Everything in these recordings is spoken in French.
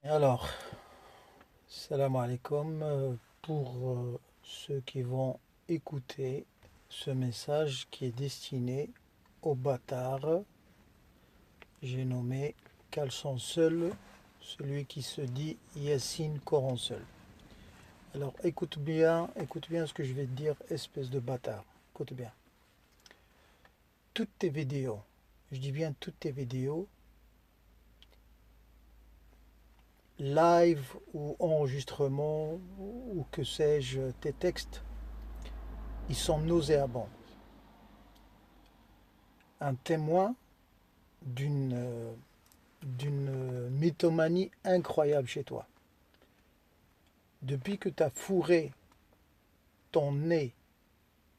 Alors, salam alaikum. Pour ceux qui vont écouter ce message qui est destiné aux bâtards, j'ai nommé Caleçon seul, celui qui se dit Yassine Coran seul. Alors écoute bien ce que je vais te dire, espèce de bâtard. Écoute bien. Toutes tes vidéos, je dis bien toutes tes vidéos, live ou enregistrement ou que sais-je, tes textes, ils sont nauséabonds. Un témoin d'une mythomanie incroyable chez toi. Depuis que tu as fourré ton nez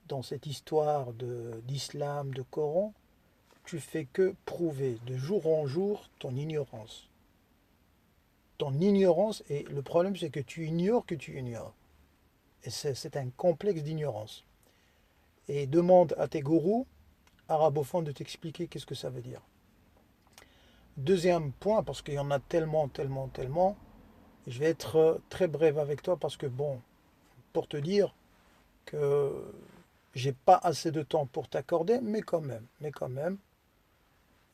dans cette histoire d'islam, de Coran, tu fais que prouver de jour en jour ton ignorance. Ton ignorance, et le problème c'est que tu ignores que tu ignores. Et c'est un complexe d'ignorance. Et demande à tes gourous arabophones de t'expliquer qu'est-ce que ça veut dire. Deuxième point, parce qu'il y en a tellement, je vais être très bref avec toi parce que bon, pour te dire que j'ai pas assez de temps pour t'accorder, mais quand même,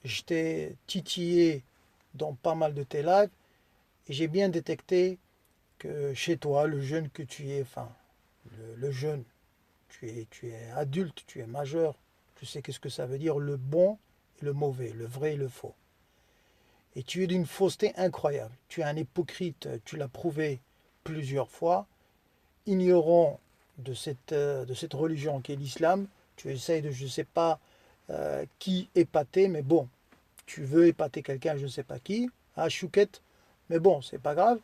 je t'ai titillé dans pas mal de tes lives et j'ai bien détecté que chez toi, le jeune que tu es, enfin, le jeune, tu es adulte, tu es majeur, tu sais qu'est-ce que ça veut dire le bon et le mauvais, le vrai et le faux. Et tu es d'une fausseté incroyable. Tu es un hypocrite, tu l'as prouvé plusieurs fois. Ignorant de cette religion qui est l'islam, tu essayes de, je ne sais pas qui épater, mais bon, tu veux épater quelqu'un, je ne sais pas qui, à chouquette, mais bon, c'est pas grave.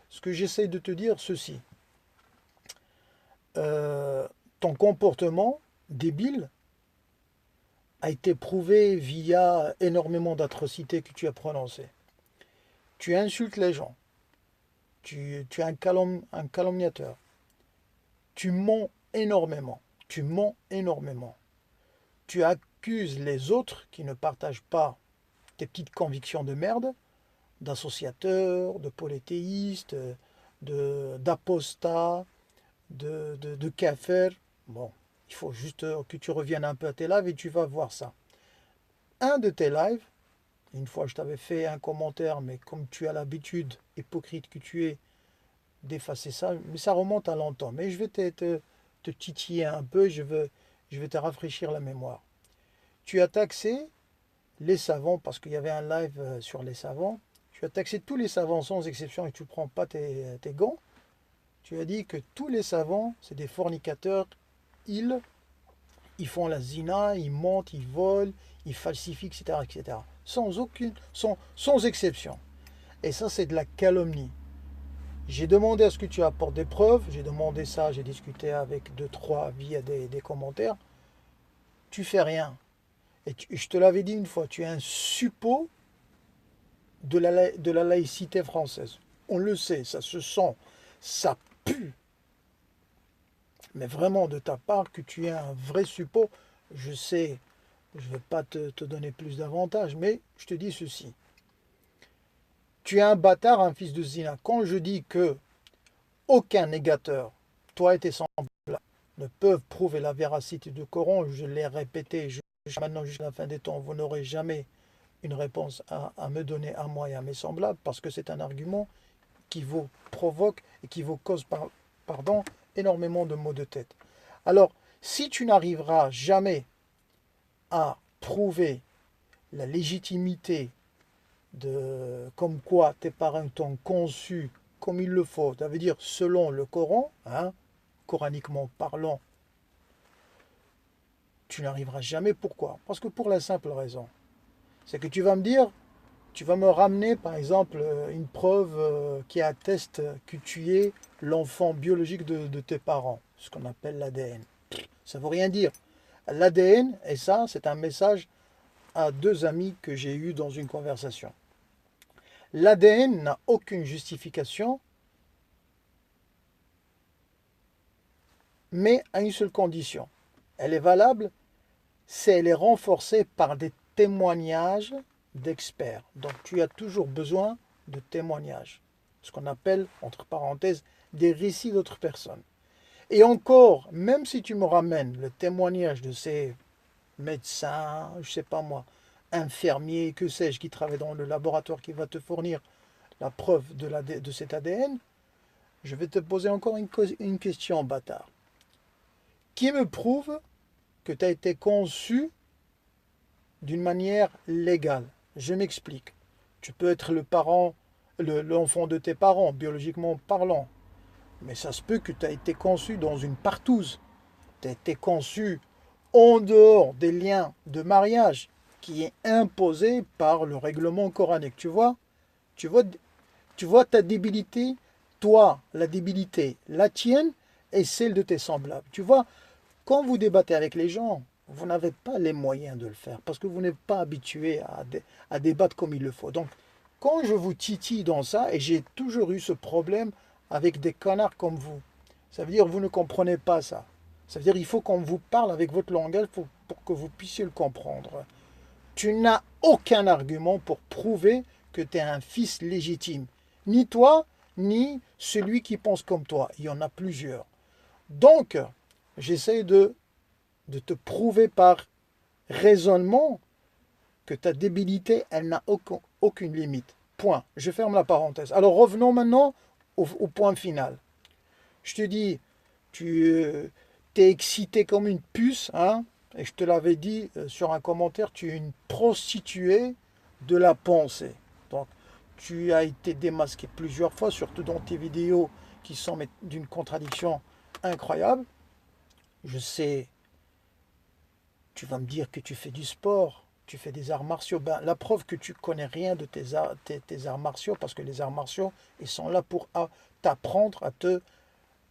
Ce que j'essaye de te dire, ceci, euh, ton comportement débile a été prouvé via énormément d'atrocités que tu as prononcées. Tu insultes les gens, tu es un calomniateur, tu mens énormément, tu mens énormément. Tu accuses les autres qui ne partagent pas tes petites convictions de merde, d'associateurs, de polythéistes, d'apostats, de kafirs. Bon, il faut juste que tu reviennes un peu à tes lives et tu vas voir ça. Un de tes lives, une fois je t'avais fait un commentaire, mais comme tu as l'habitude, hypocrite que tu es, d'effacer ça, mais ça remonte à longtemps. Mais je vais te titiller un peu, je vais te rafraîchir la mémoire. Tu as taxé les savants, parce qu'il y avait un live sur les savants, tu as taxé tous les savants sans exception et tu ne prends pas tes gants. Tu as dit que tous les savants, c'est des fornicateurs, ils font la zina, ils mentent, ils volent, ils falsifient, etc. etc. Sans exception. Et ça, c'est de la calomnie. J'ai demandé à ce que tu apportes des preuves, j'ai demandé ça, j'ai discuté avec deux, trois via des commentaires. Tu fais rien. Et je te l'avais dit une fois, tu es un suppôt de la laïcité française. On le sait, ça se sent, ça pue. Mais vraiment de ta part que tu es un vrai suppôt, je sais, je ne vais pas te donner plus d'avantages, mais je te dis ceci. Tu es un bâtard, un fils de zina. Quand je dis que aucun négateur, toi et tes semblables, ne peuvent prouver la véracité du Coran, je l'ai répété, maintenant jusqu'à la fin des temps, vous n'aurez jamais une réponse à me donner à moi et à mes semblables, parce que c'est un argument qui vous provoque et qui vous cause pardon, énormément de maux de tête. Alors, si tu n'arriveras jamais à prouver la légitimité de comme quoi tes parents t'ont conçu comme il le faut, ça veut dire selon le Coran, hein, coraniquement parlant, tu n'arriveras jamais. Pourquoi? Parce que pour la simple raison, c'est que tu vas me dire, tu vas me ramener par exemple une preuve qui atteste que tu es l'enfant biologique de tes parents, ce qu'on appelle l'ADN. Ça ne veut rien dire. L'ADN, et ça, c'est un message à deux amis que j'ai eu dans une conversation. L'ADN n'a aucune justification, mais à une seule condition. Elle est valable si elle est renforcée par des témoignages d'experts. Donc tu as toujours besoin de témoignages. ce qu'on appelle, entre parenthèses, des récits d'autres personnes. Et encore, même si tu me ramènes le témoignage de ces médecins, je sais pas moi, infirmiers, que sais-je, qui travaillent dans le laboratoire qui va te fournir la preuve de cet ADN, je vais te poser encore une question, bâtard. Qui me prouve que tu as été conçu d'une manière légale? Je m'explique. Tu peux être l'enfant de tes parents, biologiquement parlant. Mais ça se peut que tu as été conçu dans une partouze. Tu as été conçu en dehors des liens de mariage qui est imposé par le règlement coranique. Tu vois, tu vois ta débilité, toi, la débilité, la tienne et celle de tes semblables. Tu vois, quand vous débattez avec les gens, vous n'avez pas les moyens de le faire parce que vous n'êtes pas habitué à débattre comme il le faut. Donc, quand je vous titille dans ça, et j'ai toujours eu ce problème avec des connards comme vous, ça veut dire que vous ne comprenez pas ça. Ça veut dire qu'il faut qu'on vous parle avec votre langage pour que vous puissiez le comprendre. Tu n'as aucun argument pour prouver que tu es un fils légitime. Ni toi, ni celui qui pense comme toi. Il y en a plusieurs. Donc, j'essaie de te prouver par raisonnement que ta débilité, elle n'a aucune limite. Point. Je ferme la parenthèse. Alors revenons maintenant au point final. Je te dis, tu t'es excité comme une puce, hein, et je te l'avais dit sur un commentaire, tu es une prostituée de la pensée. Donc, tu as été démasqué plusieurs fois, surtout dans tes vidéos qui sont d'une contradiction incroyable. Je sais, tu vas me dire que tu fais du sport, tu fais des arts martiaux. Ben, la preuve que tu connais rien de tes arts martiaux, parce que les arts martiaux, ils sont là pour t'apprendre à te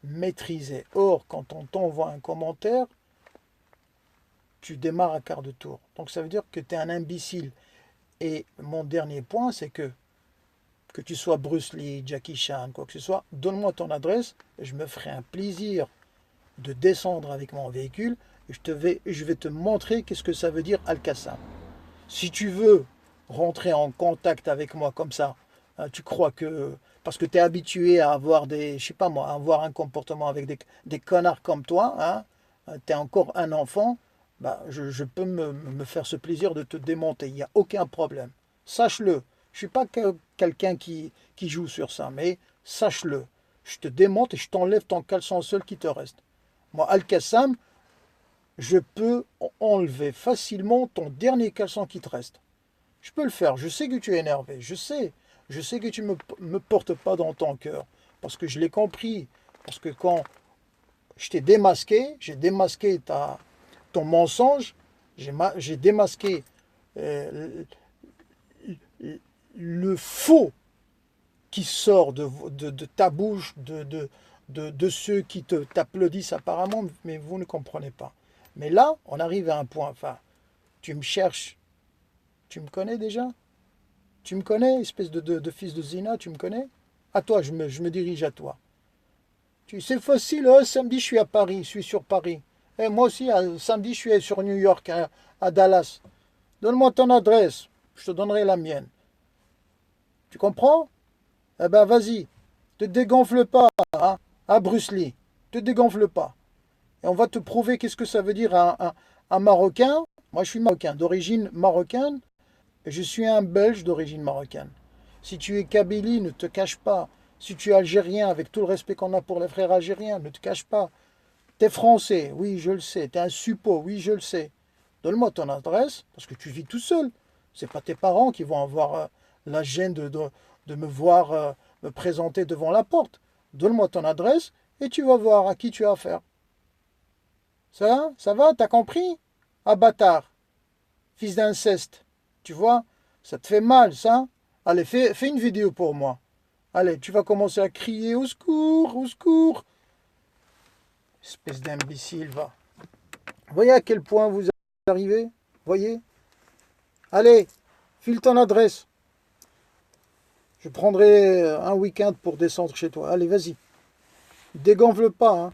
maîtriser. Or, quand on t'envoie un commentaire, tu démarres à quart de tour. Donc ça veut dire que tu es un imbécile. Et mon dernier point, c'est que tu sois Bruce Lee, Jackie Chan, quoi que ce soit, donne-moi ton adresse et je me ferai un plaisir de descendre avec mon véhicule et je vais te montrer qu'est-ce que ça veut dire Al-Qassam. Si tu veux rentrer en contact avec moi comme ça, hein, tu crois que parce que tu es habitué à avoir je sais pas moi, à avoir un comportement avec des connards comme toi, hein, tu es encore un enfant, bah, je peux me faire ce plaisir de te démonter, il n'y a aucun problème. Sache-le, je ne suis pas quelqu'un qui joue sur ça, mais sache-le, je te démonte et je t'enlève ton caleçon seul qui te reste. Moi, Al-Qassam, je peux enlever facilement ton dernier caleçon qui te reste. Je peux le faire, je sais que tu es énervé, je sais que tu ne me portes pas dans ton cœur, parce que je l'ai compris, parce que quand je t'ai démasqué, j'ai démasqué ton mensonge, j'ai démasqué euh, le faux qui sort de ta bouche, de ceux qui t'applaudissent apparemment, mais vous ne comprenez pas. Mais là, on arrive à un point, enfin, tu me cherches, tu me connais déjà? Tu me connais, espèce de fils de Zina, tu me connais? À toi, je me dirige à toi. C'est facile, hein, samedi je suis à Paris, je suis sur Paris. Et moi aussi, samedi je suis sur New York, à Dallas. Donne-moi ton adresse, je te donnerai la mienne. Tu comprends? Eh ben vas-y, te dégonfle pas, hein, à Bruce Lee. Te dégonfle pas. Et on va te prouver qu'est-ce que ça veut dire un Marocain. Moi je suis marocain, d'origine marocaine. Je suis un Belge d'origine marocaine. Si tu es Kabylie, ne te cache pas. Si tu es Algérien, avec tout le respect qu'on a pour les frères algériens, ne te cache pas. T'es Français, oui, je le sais. T'es un suppôt, oui, je le sais. Donne-moi ton adresse, parce que tu vis tout seul. C'est pas tes parents qui vont avoir la gêne de me voir me présenter devant la porte. Donne-moi ton adresse et tu vas voir à qui tu as affaire. Ça va, t'as compris? Ah bâtard, fils d'inceste. Tu vois, ça te fait mal, ça? Allez, fais une vidéo pour moi. Allez, tu vas commencer à crier au secours, au secours. Espèce d'imbécile, va. Voyez à quel point vous arrivez? Voyez? Allez, file ton adresse. Je prendrai un week-end pour descendre chez toi. Allez, vas-y. Dégonfle pas, hein.